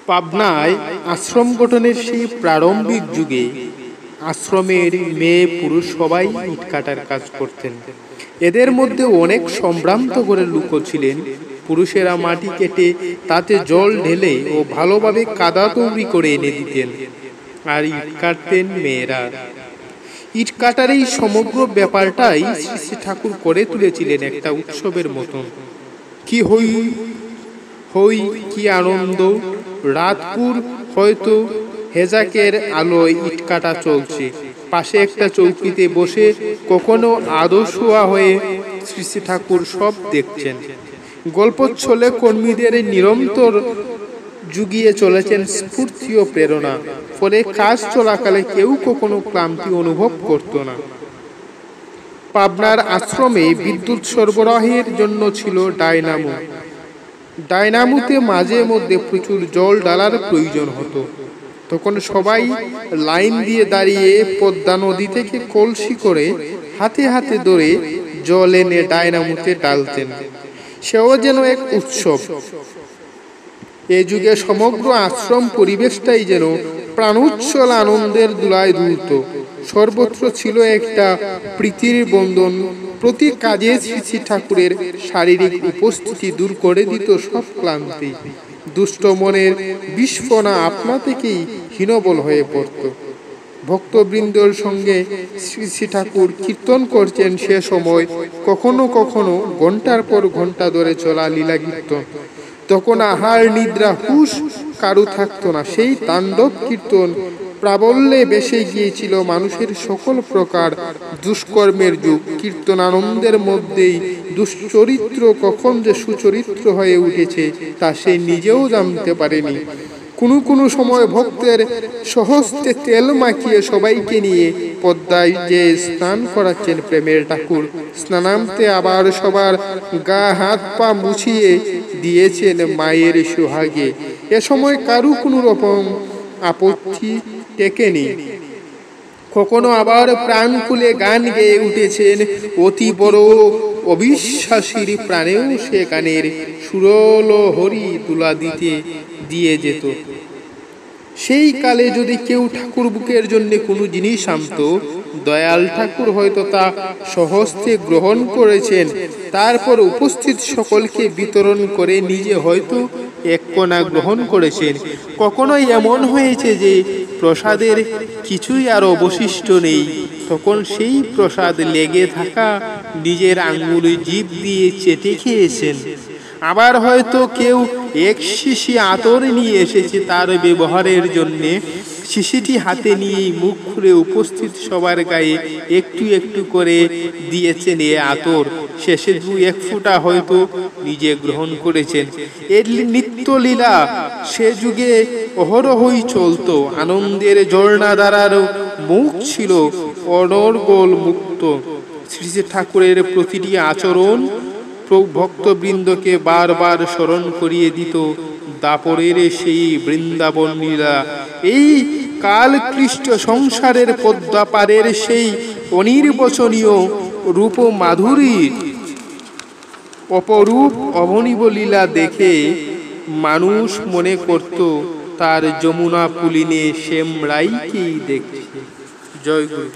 পাবনায় আশ্রম গঠনের সেই প্রারম্ভিক যুগে আশ্রমের মেয়ে পুরুষ সবাই ইটকাটার কাজ করতেন। এদের মধ্যে অনেক সম্ভ্রান্ত করে লোক ছিলেন। পুরুষেরা মাটি কেটে তাতে জল ঢেলে ও ভালোভাবে কাদা তৈরি করে এনে দিতেন, আর ইট কাটতেন মেয়েরা। ইট কাটার এই সমগ্র ব্যাপারটাই শ্রী শ্রী ঠাকুর করে তুলেছিলেন একটা উৎসবের মতন। কি হই হই, কি আনন্দ! রাতপুর হয়তো হেজাকের আলোয় ইট কাটা চলছে, পাশে একটা চৌকিতে বসে কখনো আদর্শোয়া হয়ে শ্রী শ্রী ঠাকুর সব দেখছেন। গল্পচ্ছলে কর্মীদের নিরন্তর জুগিয়ে চলেছেন স্ফূর্তি ও প্রেরণা, ফলে কাজ চলাকালে কেউ কখনো ক্লান্তি অনুভব করত না। পাবনার আশ্রমে বিদ্যুৎ সরবরাহের জন্য ছিল ডায়নামো। ডায়নামোতে মাঝে মধ্যে প্রচুর জল ঢালার প্রয়োজন হতো। তখন সবাই লাইন দিয়ে দাঁড়িয়ে পদ্মা নদী থেকে কলসি করে হাতে হাতে ধরে জল এনে ডায়নামোতে ঢালতেন। সেও যেন এক উৎসব। এ যুগে সমগ্র আশ্রম পরিবেশটাই যেন প্রাণোচ্ছল আনন্দের দোলায় দুলত। সর্বত্র ছিল একটা প্রীতির বন্ধন। প্রতি কাজে শ্রী শ্রী ঠাকুরের শারীরিক উপস্থিতি দূর করে দিত সব ক্লান্তি। দুষ্ট মনের বিস্ফোরণ আপনা থেকেই হীনবল হয়ে পড়ত। ভক্তবৃন্দর সঙ্গে শ্রী শ্রী ঠাকুর কীর্তন করছেন সে সময় কখনো কখনো ঘন্টার পর ঘন্টা ধরে চলা লীলা কীর্তন। তখন আহার নিদ্রা হুঁশ কারু থাকতো না। সেই তাণ্ডব কীর্তন প্রাবল্যে বেসে গিয়েছিল মানুষের সকল প্রকার দুষ্কর্মের যুগ। কীর্তন আনন্দের মধ্যেই দুশ্চরিত্র কখন যে সুচরিত্র হয়ে উঠেছে তা সে নিজেও জানতে পারেনি। কোনো সময় ভক্তের সহস্তে তেল মাখিয়ে সবাইকে নিয়ে পদ্মায় যে স্নান করাচ্ছেন প্রেমের ঠাকুর, স্নানান্তে আবার সবার গা হাত পা মুছিয়ে দিয়েছেন মায়ের সোহাগে। এ সময় কারু কোনো রকম আপত্তি টেকেনি। কখনো আবার প্রাণ খুলে গান গেয়ে উঠেছেন। অতি বড় অবিশ্বাসীর প্রাণেও সে গানের সুরল হরি তুলা দিয়ে যেত। সেই কালে যদি কেউ ঠাকুর বুকের জন্য কোনো জিনিস আনত, দয়াল ঠাকুর হয়তো তা সহস্তে গ্রহণ করেছেন, তারপর উপস্থিত সকলকে বিতরণ করে নিজে হয়তো এক কণা গ্রহণ করেছেন। কখনোই এমন হয়েছে যে প্রসাদের কিছুই আর অবশিষ্ট নেই, তখন সেই প্রসাদ লেগে থাকা নিজের আঙ্গুলে জিভ দিয়ে চেটে খেয়েছেন। আবার হয়তো কেউ এক শিশি আতর নিয়ে এসেছে তার ব্যবহারের জন্যে। শিশিটি হাতে নিয়েই মুখ খুলে উপস্থিত সবার গায়ে একটু একটু করে দিয়েছেন এ আতর। শেষে 2-1 ফোঁটা হয়তো নিজে গ্রহণ করেছেন। এর নিত্যলীলা সে যুগে অহরহই চলত। আনন্দের ঝর্ণাধারার মুখ ছিল অনর্গল মুক্ত। শ্রী শ্রী ঠাকুরের প্রতিটি আচরণ ভক্তবৃন্দকে বারবার স্মরণ করিয়ে দিত দাপরের সেই বৃন্দাবন লীলা, এই কালকৃষ্ট সংসারের পদ্মা পারের সেই অনির্বচনীয় রূপ মাধুরীর অপরূপ অবনীব লীলা দেখে মানুষ মনে করত তার যমুনা পুলিনে শ্যামরাইকেই দেখছে। জয় গুরু।